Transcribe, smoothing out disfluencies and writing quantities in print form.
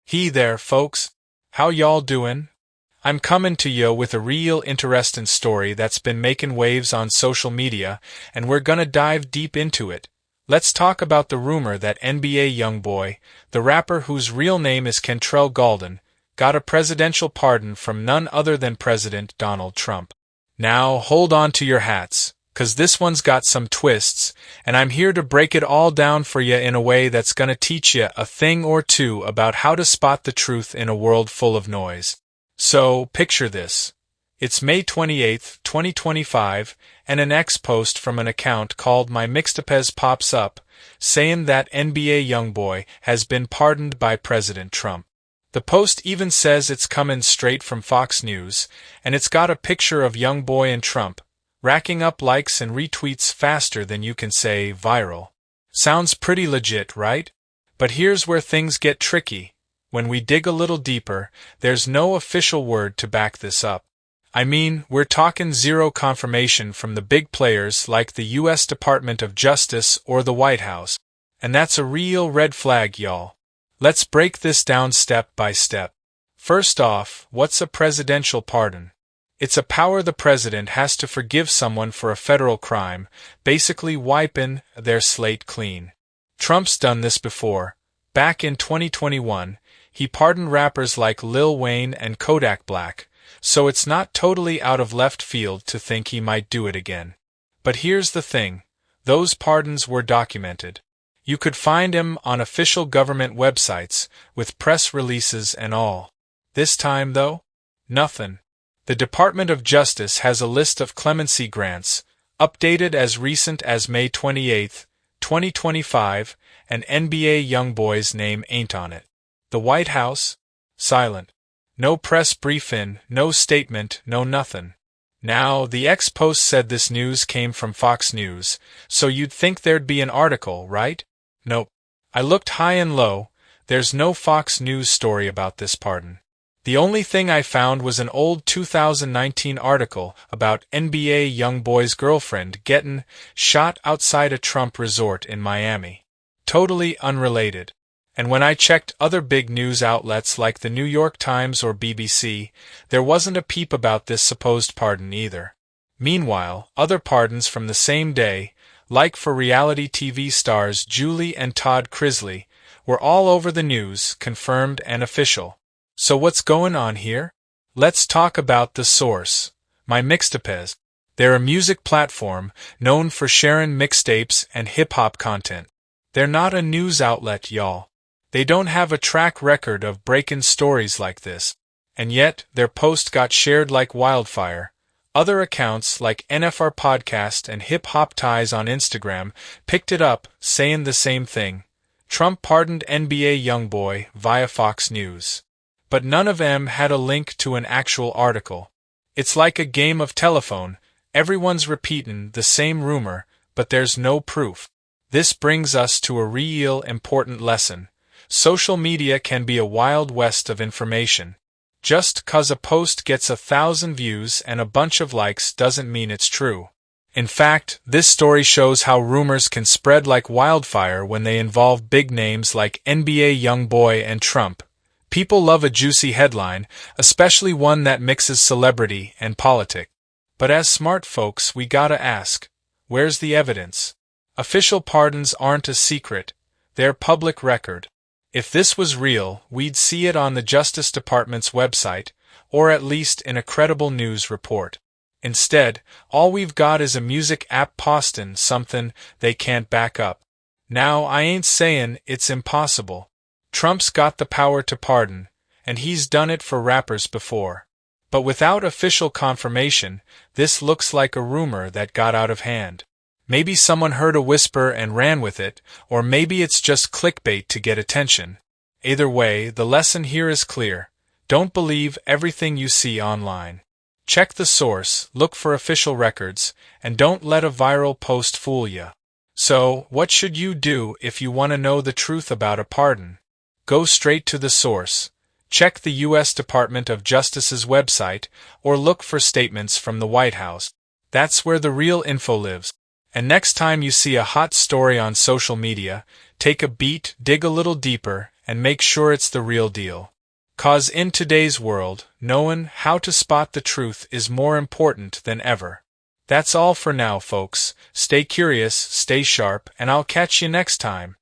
Hey there, folks. How y'all doing? I'm coming to you with a real interesting story that's been making waves on social media, and we're gonna dive deep into it. Let's talk about the rumor that NBA YoungBoy, the rapper whose real name is Kentrell Gaulden, got a presidential pardon from none other than President Donald Trump. Now, hold on to your hats, 'cause this one's got some twists, and I'm here to break it all down for you in a way that's gonna teach you a thing or two about how to spot the truth in a world full of noise. So, picture this. It's May 28th, 2025, and an X post from an account called My Mixtapes pops up, saying that NBA YoungBoy has been pardoned by President Trump. The post even says it's coming straight from Fox News, and it's got a picture of YoungBoy and Trump, racking up likes and retweets faster than you can say viral. Sounds pretty legit, right? But here's where things get tricky. When we dig a little deeper, there's no official word to back this up. I mean, we're talking zero confirmation from the big players like the U.S. Department of Justice or the White House. And that's a real red flag, y'all. Let's break this down step by step. First off, what's a presidential pardon? It's a power the president has to forgive someone for a federal crime, basically wiping their slate clean. Trump's done this before. Back in 2021, he pardoned rappers like Lil Wayne and Kodak Black, so it's not totally out of left field to think he might do it again. But here's the thing. Those pardons were documented. You could find him on official government websites, with press releases and all. This time, though? Nothing. The Department of Justice has a list of clemency grants, updated as recent as May 28, 2025, and NBA YoungBoy's name ain't on it. The White House? Silent. No press briefing, no statement, no nothing. Now, the X post said this news came from Fox News, so you'd think there'd be an article, right? Nope. I looked high and low. There's no Fox News story about this pardon. The only thing I found was an old 2019 article about NBA YoungBoy's girlfriend getting shot outside a Trump resort in Miami. Totally unrelated. And when I checked other big news outlets like the New York Times or BBC, there wasn't a peep about this supposed pardon either. Meanwhile, other pardons from the same day, like for reality TV stars Julie and Todd Crisley, were all over the news, confirmed and official. So what's going on here? Let's talk about the source. My Mixtapes. They're a music platform known for sharing mixtapes and hip-hop content. They're not a news outlet, y'all. They don't have a track record of breaking stories like this. And yet, their post got shared like wildfire. Other accounts like NFR Podcast and Hip Hop Ties on Instagram picked it up, saying the same thing. Trump pardoned NBA YoungBoy via Fox News. But none of them had a link to an actual article. It's like a game of telephone. Everyone's repeating the same rumor, but there's no proof. This brings us to a real important lesson. Social media can be a wild west of information. Just 'cause a post gets 1,000 views and a bunch of likes doesn't mean it's true. In fact, this story shows how rumors can spread like wildfire when they involve big names like NBA YoungBoy and Trump. People love a juicy headline, especially one that mixes celebrity and politics. But as smart folks, we gotta ask, where's the evidence? Official pardons aren't a secret. They're public record. If this was real, we'd see it on the Justice Department's website, or at least in a credible news report. Instead, all we've got is a music app posting something they can't back up. Now, I ain't saying it's impossible. Trump's got the power to pardon, and he's done it for rappers before. But without official confirmation, this looks like a rumor that got out of hand. Maybe someone heard a whisper and ran with it, or maybe it's just clickbait to get attention. Either way, the lesson here is clear. Don't believe everything you see online. Check the source, look for official records, and don't let a viral post fool you. So, what should you do if you want to know the truth about a pardon? Go straight to the source. Check the U.S. Department of Justice's website, or look for statements from the White House. That's where the real info lives. And next time you see a hot story on social media, take a beat, dig a little deeper, and make sure it's the real deal. 'Cause in today's world, knowing how to spot the truth is more important than ever. That's all for now, folks. Stay curious, stay sharp, and I'll catch you next time.